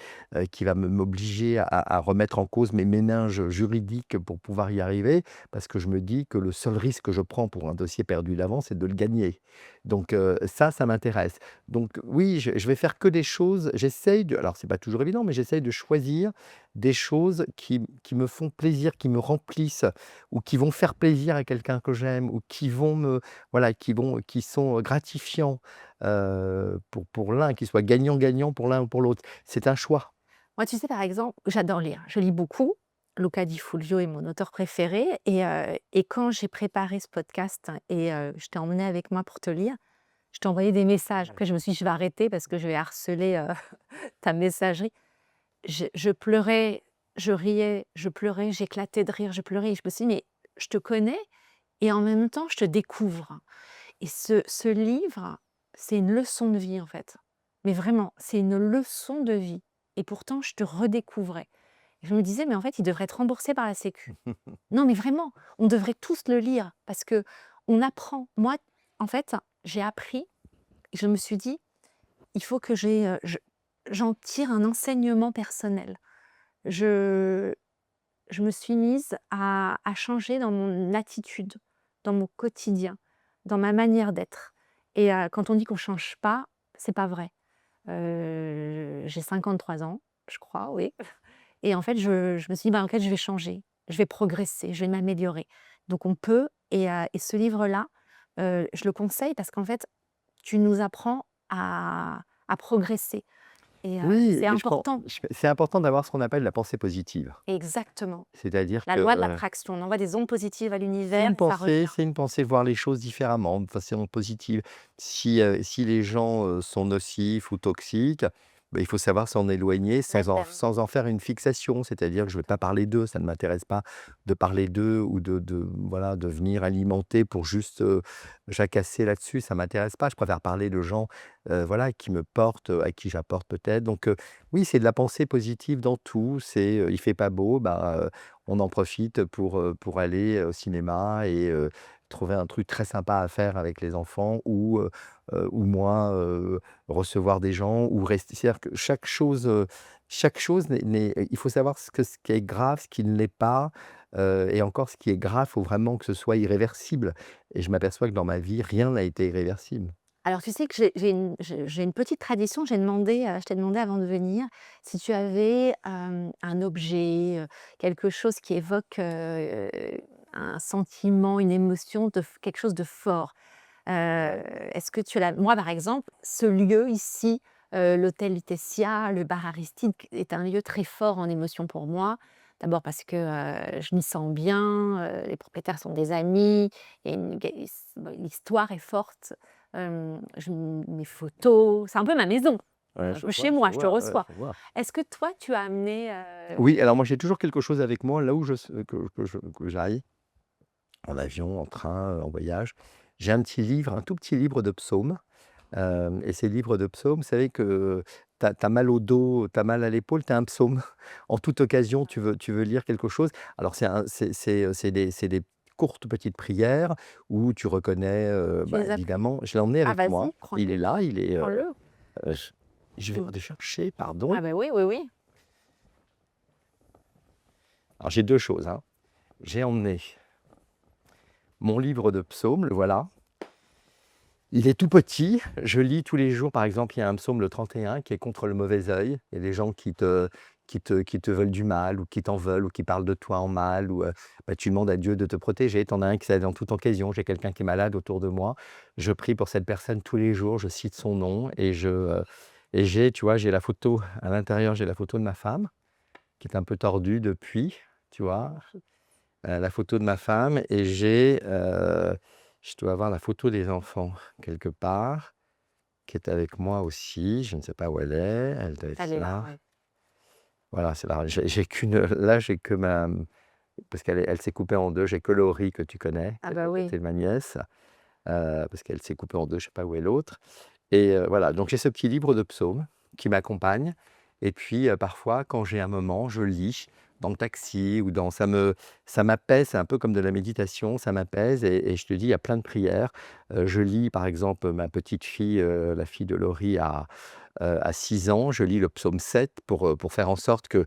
va m'obliger à remettre en cause mes méninges juridiques pour pouvoir y arriver», parce que je me dis que le seul risque que je prends pour un dossier perdu d'avance, c'est de le gagner. Donc ça m'intéresse. Donc oui, je vais faire que des choses j'essaye de alors c'est pas toujours évident, mais j'essaye de choisir des choses qui me font plaisir, qui me remplissent ou qui vont faire plaisir à quelqu'un que j'aime ou qui vont me voilà, qui sont gratifiants, pour l'un, qui soient gagnant-gagnant pour l'un ou pour l'autre. C'est un choix. Moi, tu sais, par exemple, j'adore lire. Je lis beaucoup. Luca Di Fulvio est mon auteur préféré et quand j'ai préparé ce podcast et je t'ai emmené avec moi pour te lire, je t'ai envoyé des messages. Après, je me suis dit: «Je vais arrêter parce que je vais harceler, ta messagerie». Je pleurais, je riais, je pleurais, j'éclatais de rire, je pleurais et je me suis dit: «Mais je te connais et en même temps, je te découvre» et ce livre, c'est une leçon de vie, en fait. Mais vraiment, c'est une leçon de vie et pourtant je te redécouvrais. Et je me disais: «Mais en fait, il devrait être remboursé par la sécu». Non, mais vraiment, on devrait tous le lire parce que on apprend. Moi, en fait, j'ai appris, je me suis dit: «Il faut que j'en tire un enseignement personnel». Je je me suis mise à changer dans mon attitude, dans mon quotidien, dans ma manière d'être et quand on dit qu'on change pas, c'est pas vrai. J'ai 53 ans, je crois, oui et en fait, je me suis dit: «Bah, en fait, je vais changer, je vais progresser, je vais m'améliorer». Donc on peut et ce livre-là, je le conseille parce qu'en fait, tu nous apprends à progresser et Oui, c'est mais je pense important. c'est important d'avoir ce qu'on appelle la pensée positive. Exactement. C'est-à-dire La que, loi de l'attraction, on envoie des ondes positives à l'univers et ça revient. c'est une pensée, voir les choses différemment, de façon positive. Si les gens, sont nocifs ou toxiques, bah, il faut savoir s'en éloigner Baptême. sans en faire une fixation. C'est-à-dire que je ne vais pas parler d'eux, ça ne m'intéresse pas de parler d'eux ou voilà, de venir alimenter pour juste, jacasser là-dessus, ça m'intéresse pas. Je préfère parler de gens, voilà, qui me portent, à qui j'apporte peut-être. Donc, oui, c'est de la pensée positive dans tout. C'est, il fait pas beau, bah, on en profite pour aller au cinéma et trouver un truc très sympa à faire avec les enfants ou moi, recevoir des gens ou rester c'est-à-dire que chaque chose n'est il faut savoir ce qui est grave, ce qui ne l'est pas, et encore ce qui est grave, il faut vraiment que ce soit irréversible et je m'aperçois que dans ma vie, rien n'a été irréversible. Alors tu sais que j'ai une petite tradition, je t'ai demandé avant de venir si tu avais, un objet, quelque chose qui évoque, un sentiment, une émotion de f quelque chose de fort. Est-ce que tu l'as moi par exemple, ce lieu ici, l'hôtel Lutetia, le bar Aristide est un lieu très fort en émotion pour moi. D'abord parce que, je m'y sens bien, les propriétaires sont des amis, il y a une l'histoire est forte. Mes photos, c'est un peu ma maison, Ouais, un peu chez moi, je te ouais, reçois. je vois. Est-ce que toi tu as amené, Oui, alors moi j'ai toujours quelque chose avec moi là où que j'aille, en avion, en train, en voyage. j'ai un petit livre, un tout petit livre de psaumes. Et ces livres de psaumes, vous savez que tu as mal au dos, tu as mal à l'épaule, tu as un psaume. En toute occasion, tu veux lire quelque chose. Alors c'est des courtes petites prières où tu reconnais, Tu les as pris? évidemment je l'ai emmené Ah avec moi. vas-y, Il est là, il est, prends-le. je vais Mmh. le chercher, pardon. Ah bah, oui, oui, oui. Alors j'ai 2 choses, hein. J'ai emmené mon livre de psaumes, le voilà. Il est tout petit, je lis tous les jours, par exemple, il y a un psaume, le 31, qui est contre le mauvais œil. Il y a des gens qui te veulent du mal ou qui t'en veulent ou qui parlent de toi en mal ou, tu demandes à Dieu de te protéger. Tu en as un qui c'est dans toute occasion. J'ai quelqu'un qui est malade autour de moi. Je prie pour cette personne tous les jours, je cite son nom et j'ai, tu vois, j'ai la photo à l'intérieur, j'ai la photo de ma femme qui est un peu tordue depuis, tu vois? La photo de ma femme et je dois avoir la photo des enfants quelque part, qui est avec moi aussi. Je ne sais pas où elle est. Elle doit être Elle est là, là. ouais. Voilà, c'est là. J'ai qu'une, là, j'ai que ma, parce qu'elle s'est coupée en 2. J'ai que Laurie que tu connais, Ah qui est bah, à oui. côté de ma nièce, parce qu'elle s'est coupée en 2. Je sais pas où est l'autre et voilà, donc j'ai ce petit livre de psaumes qui m'accompagne et puis, parfois, quand j'ai un moment, je lis dans le taxi ou dans ça m'apaise, c'est un peu comme de la méditation, ça m'apaise et je te dis, il y a plein de prières. Je lis, par exemple, ma petite fille, la fille de Laurie à 6 ans, je lis le psaume 7 pour faire en sorte que,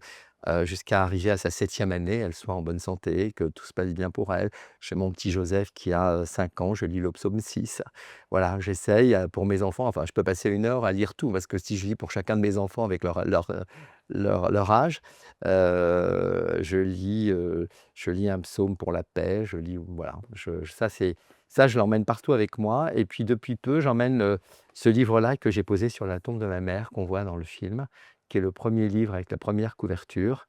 jusqu'à arriver à sa 7e année, elle soit en bonne santé, que tout se passe bien pour elle. J'ai mon petit Joseph qui a, 5 ans, je lis le psaume 6. Voilà, j'essaye, pour mes enfants, enfin, je peux passer 1 heure à lire tout parce que si je lis pour chacun de mes enfants avec leur âge, je lis un psaume pour la paix, je lis voilà, ça je l'emmène partout avec moi et puis depuis peu, j'emmène, ce livre-là que j'ai posé sur la tombe de ma mère, qu'on voit dans le film, qui est le premier livre avec la première couverture,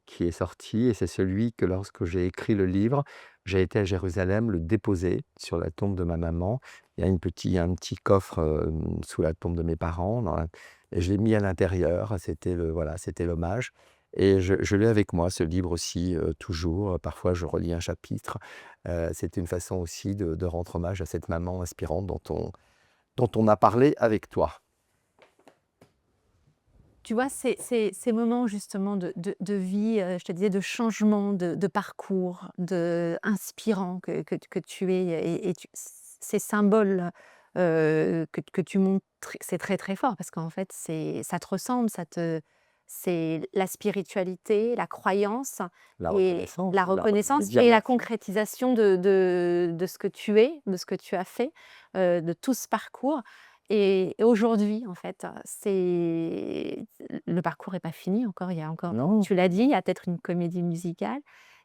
qui est sorti et c'est celui que lorsque j'ai écrit le livre, j'ai été à Jérusalem le déposer sur la tombe de ma maman. Il y a un petit coffre, sous la tombe de mes parents et je l'ai mis à l'intérieur. C'était l'hommage et je l'ai avec moi ce livre aussi, toujours. Parfois je relis un chapitre. C'était une façon aussi de rendre hommage à cette maman inspirante dont on a parlé avec toi. Tu vois, ces moments justement de vie, je te disais de changement, de parcours, inspirant que tu es et tu ces symboles, que tu montres, c'est très, très fort parce qu'en fait, ça te ressemble, c'est la spiritualité, la croyance La et reconnaissance, la de reconnaissance dire et la merci. concrétisation de ce que tu es, de ce que tu as fait, de tout ce parcours et aujourd'hui, en fait, c'est le parcours est pas fini encore, il y a encore Non. tu l'as dit, il y a peut-être une comédie musicale,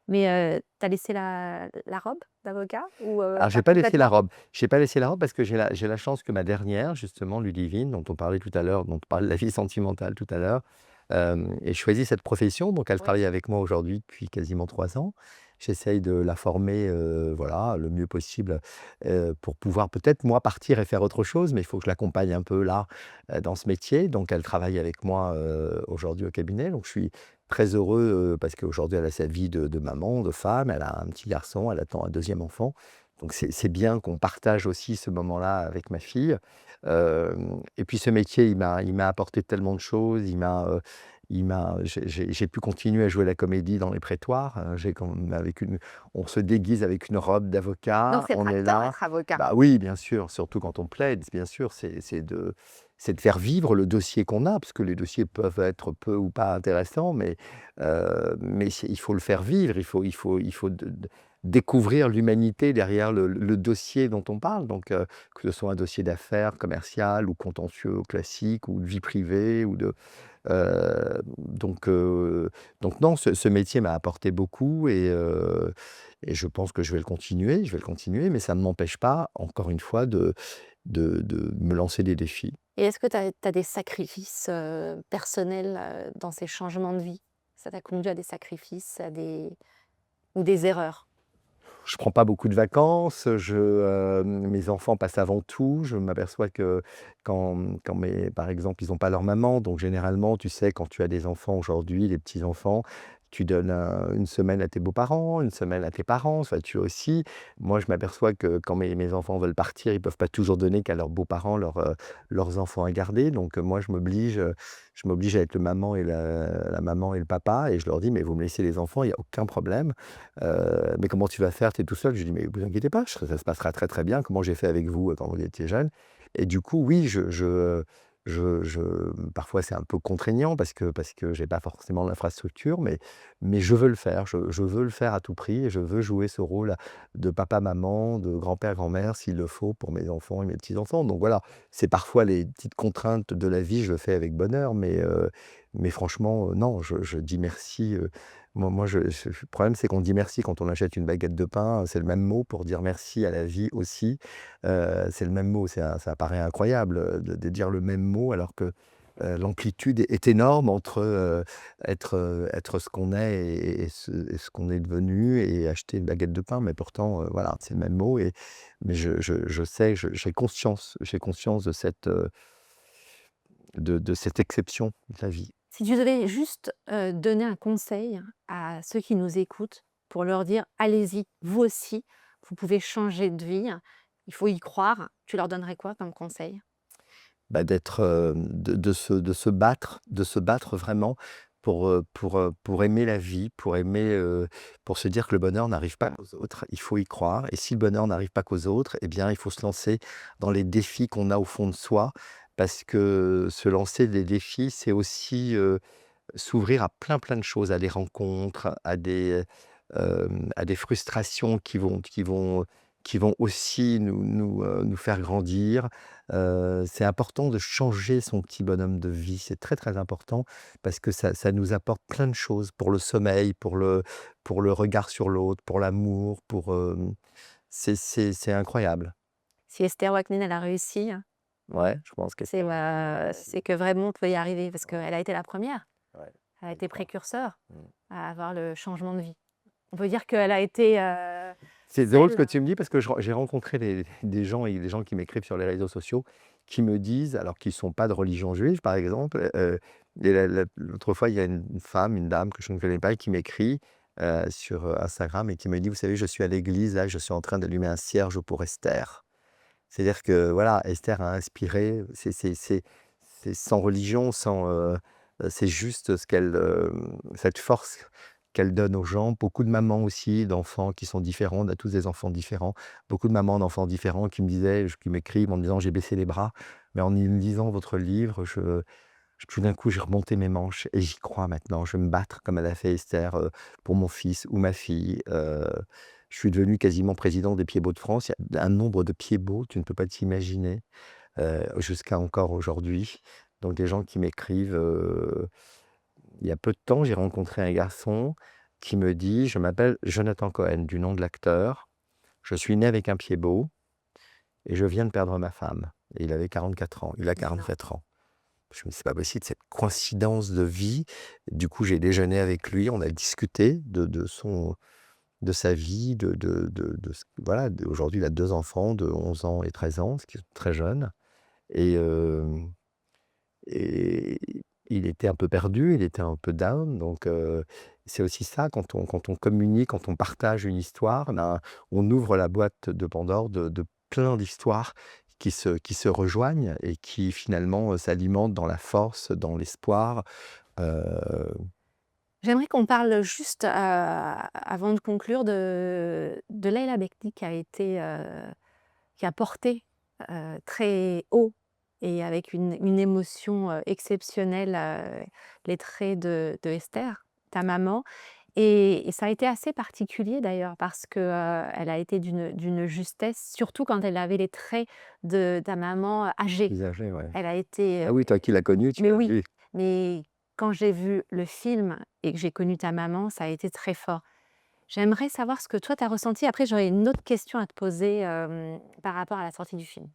mais tu as laissé la robe d'avocat ou Alors pas j'ai pas laissé la complètement? robe. J'ai pas laissé la robe parce que j'ai la chance que ma dernière justement, Ludivine, dont on parlait tout à l'heure, dont on parlait de la vie sentimentale tout à l'heure, ait choisi cette profession. Donc elle Oui. travaille avec moi aujourd'hui depuis quasiment 3 ans. J'essaye de la former, voilà, le mieux possible, pour pouvoir peut-être moi partir et faire autre chose, mais il faut que je l'accompagne un peu là, dans ce métier. Donc elle travaille avec moi, aujourd'hui au cabinet. Donc je suis très heureux, parce qu'aujourd'hui elle a sa vie de maman, de femme, elle a un petit garçon, elle attend un deuxième enfant. Donc c'est bien qu'on partage aussi ce moment-là avec ma fille. Et puis ce métier, il m'a apporté tellement de choses, j'ai pu continuer à jouer la comédie dans les prétoires, j'ai quand même on se déguise avec une robe Donc d'avocat, c'est on est tracteur là. être avocat. Bah oui, bien sûr, surtout quand on plaide, bien sûr, c'est de faire vivre le dossier qu'on a, parce que les dossiers peuvent être peu ou pas intéressants, mais il faut le faire vivre, il faut découvrir l'humanité derrière le dossier dont on parle. Donc, que ce soit un dossier d'affaires, commercial ou contentieux ou classique ou de vie privée ou de, donc non, ce métier m'a apporté beaucoup et je pense que je vais le continuer, mais ça ne m'empêche pas, encore une fois, de me lancer des défis. Et est-ce que tu as des sacrifices, personnels, dans ces changements de vie? Ça t'a conduit à des sacrifices, à des ou des erreurs? Je prends pas beaucoup de vacances, mes enfants passent avant tout. Je m'aperçois que par exemple, ils ont pas leur maman, donc généralement, tu sais, quand tu as des enfants aujourd'hui, des petits-enfants, tu donnes une semaine à tes beaux-parents, une semaine à tes parents, enfin, tu aussi. Moi, je m'aperçois que quand mes enfants veulent partir, ils peuvent pas toujours donner qu'à leurs beaux-parents leurs enfants à garder. Donc, moi, je m'oblige à être le maman et la maman et le papa et je leur dis: «Mais vous me laissez les enfants, il y a aucun problème. Mais comment tu vas faire? Tu es tout seul?» Je dis: «Mais vous inquiétez pas, ça se passera très, très bien, comment j'ai fait avec vous, quand vous étiez jeunes». Et du coup, oui, je parfois c'est un peu contraignant parce que j'ai pas forcément l'infrastructure, mais je veux le faire. Je veux le faire à tout prix et je veux jouer ce rôle de papa, maman, de grand-père, grand-mère, s'il le faut, pour mes enfants et mes petits-enfants. Donc voilà, c'est parfois les petites contraintes de la vie, je le fais avec bonheur, mais franchement, non, je dis merci, moi le problème, c'est qu'on dit merci quand on achète une baguette de pain, c'est le même mot pour dire merci à la vie aussi. C'est le même mot, ça paraît incroyable, de dire le même mot alors que, l'amplitude est énorme entre, être ce qu'on est et ce qu'on est devenu et acheter une baguette de pain. Mais pourtant, voilà, c'est le même mot mais je sais, j'ai conscience de cette exception de la vie. Si tu devais juste, donner un conseil à ceux qui nous écoutent pour leur dire: «Allez-y, vous aussi, vous pouvez changer de vie, il faut y croire», tu leur donnerais quoi comme conseil? Bah, de se battre vraiment pour aimer la vie, pour se dire que le bonheur n'arrive pas qu'aux autres. Il faut y croire et si le bonheur n'arrive pas qu'aux autres, eh bien, il faut se lancer dans les défis qu'on a au fond de soi. Parce que se lancer des défis, c'est aussi, s'ouvrir à plein, plein de choses, à des rencontres, à des frustrations qui vont aussi nous faire grandir. C'est important de changer son petit bonhomme de vie, c'est très, très important parce que ça nous apporte plein de choses pour le sommeil, pour le regard sur l'autre, pour l'amour, c'est incroyable. Si Esther Wacquenine, elle a réussi, Ouais, je pense que c'est que vraiment on peut y arriver parce ouais, qu'elle a été la première. ouais, Elle a je été crois. précurseur Mmh. à avoir le changement de vie. On peut dire qu'elle a été, C'est drôle ce que celle tu me dis parce que j'ai rencontré des gens qui m'écrivent sur les réseaux sociaux, qui me disent, alors qu'ils ne sont pas de religion juive par exemple, et l'autre fois, il y a une femme, une dame que je ne connais pas qui m'écrit, sur, Instagram et qui me dit: «Vous savez, je suis à l'église, là, je suis en train d'allumer un cierge pour Esther». C'est-à-dire que voilà, Esther a inspiré, c'est sans religion, c'est juste cette force qu'elle donne aux gens. Beaucoup de mamans aussi, d'enfants qui sont différents, on a tous des enfants différents. Beaucoup de mamans d'enfants différents qui m'écrivent en me disant: «J'ai baissé les bras, mais en lisant votre livre, tout d'un coup, j'ai remonté mes manches et j'y crois maintenant. Je vais me battre comme elle a fait Esther, pour mon fils ou ma fille». Je suis devenu quasiment président des Pieds-Beaux de France. Il y a un nombre de Pieds-Beaux, tu ne peux pas t'imaginer, jusqu'à encore aujourd'hui. Donc des gens qui m'écrivent, il y a peu de temps, j'ai rencontré un garçon qui me dit: «Je m'appelle Jonathan Cohen», du nom de l'acteur. «Je suis né avec un Pied-Beau et je viens de perdre ma femme». Et il avait 44 ans. Il a énorme. 44 ans. Je me dis: «C'est pas possible cette coïncidence de vie». Du coup, j'ai déjeuné avec lui, on a discuté de sa vie, voilà, aujourd'hui, il a 2 enfants de 11 ans et 13 ans, ce qui est très jeune et et il était un peu perdu, il était un peu down donc c'est aussi ça quand on communique, quand on partage une histoire, ben, on ouvre la boîte de Pandore de plein d'histoires qui se rejoignent et qui finalement, s'alimentent dans la force, dans l'espoir, heu J'aimerais qu'on parle juste, avant de conclure de Leila Bekti qui a porté, très haut et avec une émotion, exceptionnelle, les traits de Esther, ta maman et ça a été assez particulier d'ailleurs parce que, elle a été d'une justesse, surtout quand elle avait les traits de ta maman, âgée. plus âgés, ouais. Elle a été, Ah oui, toi qui l'as connu, tu mais l'as oui, vu. mais quand j'ai vu le film et que j'ai connu ta maman, ça a été très fort. J'aimerais savoir ce que toi tu as ressenti. Après, j'aurais une autre question à te poser, par rapport à la sortie du film.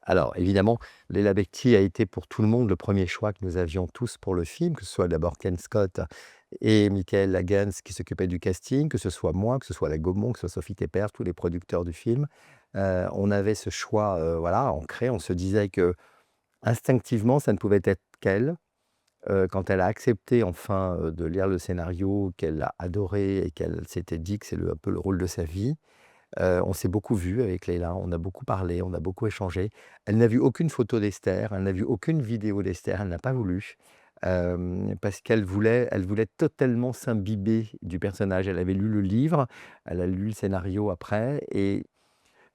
Alors évidemment, Leila Bekti a été pour tout le monde le premier choix que nous avions tous pour le film, que ce soit d'abord Ken Scott et Michael Lagens qui s'occupaient du casting, que ce soit moi, que ce soit la Gaumont, que ce soit Sophie Tepper, tous les producteurs du film. On avait ce choix, voilà, ancré. On se disait que instinctivement, ça ne pouvait être qu'elle. quand elle a accepté enfin, de lire le scénario, qu'elle l'a adoré et qu'elle s'était dit que c'est un peu le rôle de sa vie, on s'est beaucoup vus avec Leïla, on a beaucoup parlé, on a beaucoup échangé. Elle n'a vu aucune photo d'Esther, elle n'a vu aucune vidéo d'Esther, elle n'a pas voulu, parce qu'elle voulait totalement s'imbiber du personnage. Elle avait lu le livre, elle a lu le scénario après et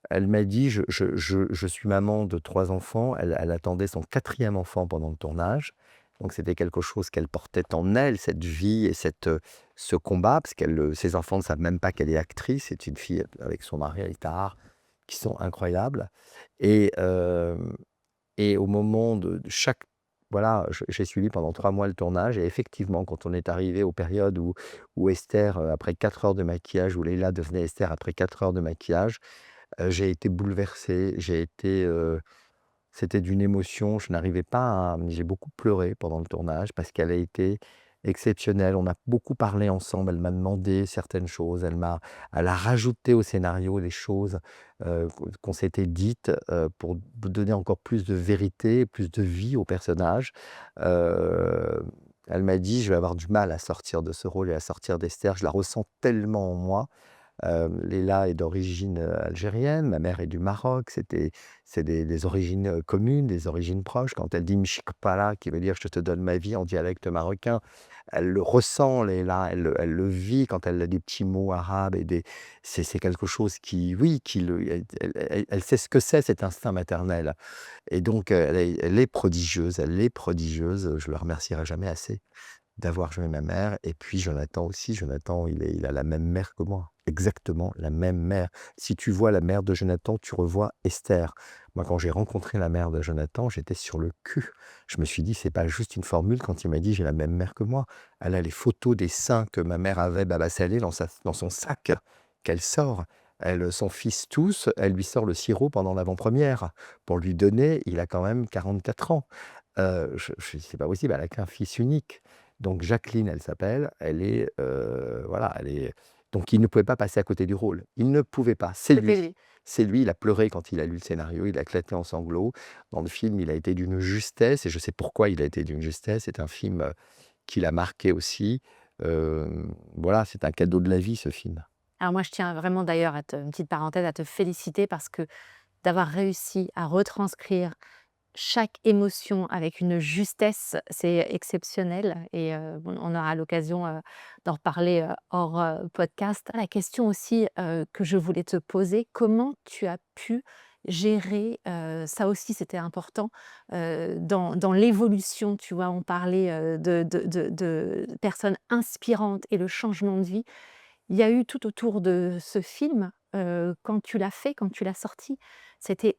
elle m'a dit: «Je suis maman de 3 enfants». Elle attendait son quatrième enfant pendant le tournage, donc c'était quelque chose qu'elle portait en elle, cette vie et ce combat, parce ses enfants ne savent même pas qu'elle est actrice. C'est une fille avec son mari Tahar, qui sont incroyables et au moment de chaque voilà, j'ai suivi pendant 3 mois le tournage et effectivement, quand on est arrivé aux périodes où Esther, après 4 heures de maquillage, où Leïla devenait Esther après 4 heures de maquillage, j'ai été bouleversé, c'était d'une émotion, je n'arrivais pas à j'ai beaucoup pleuré pendant le tournage parce qu'elle a été exceptionnelle. On a beaucoup parlé ensemble, elle m'a demandé certaines choses, elle a rajouté au scénario des choses, qu'on s'était dites, pour donner encore plus de vérité, plus de vie au personnage. Heu, Elle m'a dit: «Je vais avoir du mal à sortir de ce rôle et à sortir d'Esther, je la ressens tellement en moi». Leila est d'origine, algérienne, ma mère est du Maroc, c'est des origines, communes, des origines proches. Quand elle dit «Mchikpala» qui veut dire «je te donne ma vie» en dialecte marocain, elle le ressent Leila, elle le vit quand elle a des petits mots arabes et c'est quelque chose qui oui, qui le elle sait ce que c'est cet instinct maternel et donc elle est prodigieuse, je le remercierai jamais assez d'avoir joué ma mère et puis Jonathan aussi. Jonathan, il a la même mère que moi, exactement la même mère. Si tu vois la mère de Jonathan, tu revois Esther. Moi, quand j'ai rencontré la mère de Jonathan, j'étais sur le cul. Je me suis dit: «C'est pas juste une formule» quand il m'a dit: «J'ai la même mère que moi». Elle a les photos des seins que ma mère avait, Baba Salé, dans son sac qu'elle sort. Son fils tousse, elle lui sort le sirop pendant l'avant-première pour lui donner. Il a quand même 44 ans. Je C'est pas possible, elle a qu'un fils unique. Donc Jacqueline, elle s'appelle, voilà, donc il ne pouvait pas passer à côté du rôle. Il ne pouvait pas, c'est C'était lui. lui. C'est lui, il a pleuré quand il a lu le scénario, il a éclaté en sanglots. Dans le film, il a été d'une justesse et je sais pourquoi il a été d'une justesse. C'est un film, qui l'a marqué aussi. Voilà, c'est un cadeau de la vie, ce film. Alors moi, je tiens vraiment d'ailleurs une petite parenthèse, à te féliciter parce que d'avoir réussi à retranscrire chaque émotion avec une justesse, c'est exceptionnel et bon, on aura l'occasion, d'en reparler, hors, podcast. La question aussi, que je voulais te poser, comment tu as pu gérer, ça aussi c'était important, dans l'évolution, tu vois? On parlait, de personnes inspirantes et le changement de vie. Il y a eu tout autour de ce film, quand tu l'as fait, quand tu l'as sorti,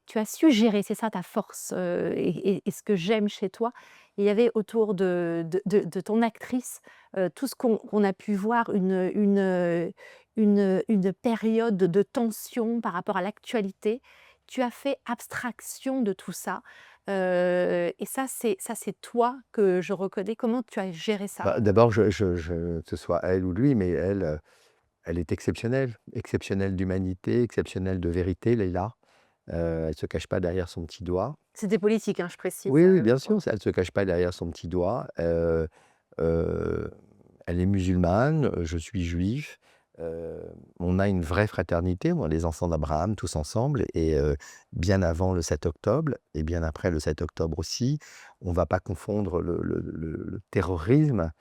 tu as su gérer, c'est ça ta force, et ce que j'aime chez toi. Il y avait autour de ton actrice, tout ce qu'on a pu voir, une période de tension par rapport à l'actualité. Tu as fait abstraction de tout ça, et ça c'est toi que je reconnais. Comment tu as géré ça? Bah, d'abord, que ce soit elle ou lui, mais elle, elle est exceptionnelle, exceptionnelle d'humanité, exceptionnelle de vérité, Leïla. Elle se cache pas derrière son petit doigt. C'était politique, hein, je précise, Oui, oui, bien pour sûr, ça elle se cache pas derrière son petit doigt. Heu, Elle est musulmane, je suis juif. Heu, on a une vraie fraternité, on est les enfants d'Abraham tous ensemble et bien avant le 7 octobre et bien après le 7 octobre aussi. On va pas confondre le terrorisme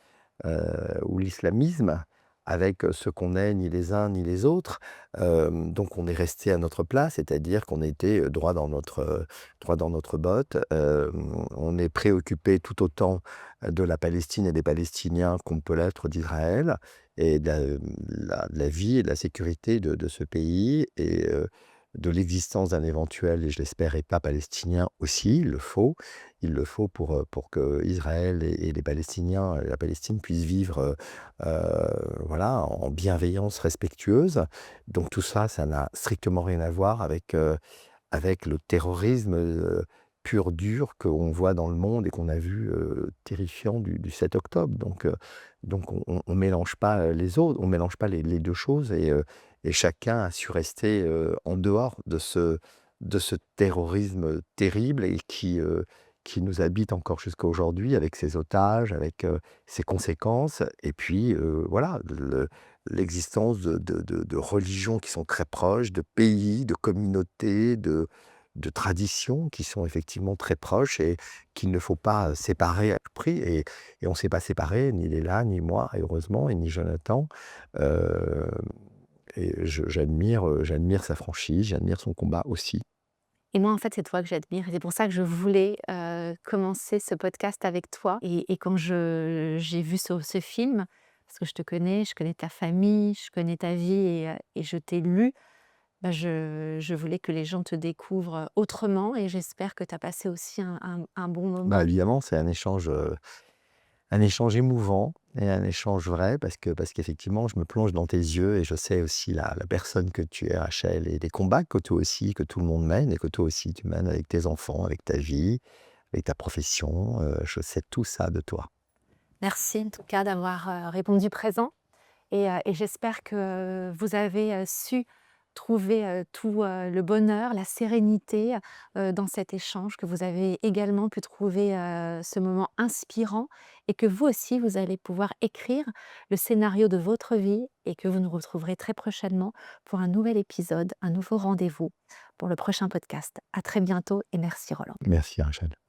ou l'islamisme avec, ce qu'on est ni les uns ni les autres. Donc on est resté à notre place, c'est-à-dire qu'on était, droit dans notre botte. On est préoccupé tout autant, de la Palestine et des Palestiniens qu'on peut l'être d'Israël et de la vie et de la sécurité de ce pays et de l'existence d'un éventuel et je l'espère État palestinien aussi, il le faut. Il le faut pour qu'Israël et les Palestiniens, la Palestine puissent vivre, voilà, en bienveillance respectueuse. Donc tout ça, ça n'a strictement rien à voir avec le terrorisme, pur dur qu'on voit dans le monde et qu'on a vu, terrifiant du 7 octobre. Donc on mélange pas, on mélange pas les 2 choses et chacun a su rester, en dehors de ce terrorisme terrible et qui nous habite encore jusqu'à aujourd'hui avec ses otages, avec, ses conséquences et puis, voilà, l'existence de religions qui sont très proches, de pays, de communautés, de traditions qui sont effectivement très proches et qu'il ne faut pas séparer à tout prix et on ne s'est pas séparés, ni Léla, ni moi, et heureusement, et ni Jonathan. Hem et j'admire sa franchise, j'admire son combat aussi. Et moi, en fait, c'est toi que j'admire et c'est pour ça que je voulais, commencer ce podcast avec toi et quand j'ai vu ce film, parce que je connais ta famille, je connais ta vie et je t'ai lu, bah, je voulais que les gens te découvrent autrement et j'espère que tu as passé aussi un bon Bah, moment. évidemment, c'est un échange émouvant et un échange vrai parce qu'effectivement, je me plonge dans tes yeux et je sais aussi la personne que tu es, Rachel, et les combats que toi aussi, que tout le monde mène et que toi aussi tu mènes avec tes enfants, avec ta vie, avec ta profession, je sais tout ça de toi. Merci en tout cas d'avoir, répondu présent et j'espère que vous avez, su trouver, tout, le bonheur, la sérénité, dans cet échange, que vous avez également pu trouver, ce moment inspirant et que vous aussi, vous allez pouvoir écrire le scénario de votre vie et que vous nous retrouverez très prochainement pour un nouvel épisode, un nouveau rendez-vous pour le prochain podcast. À très bientôt et merci Roland. Merci, Rachel.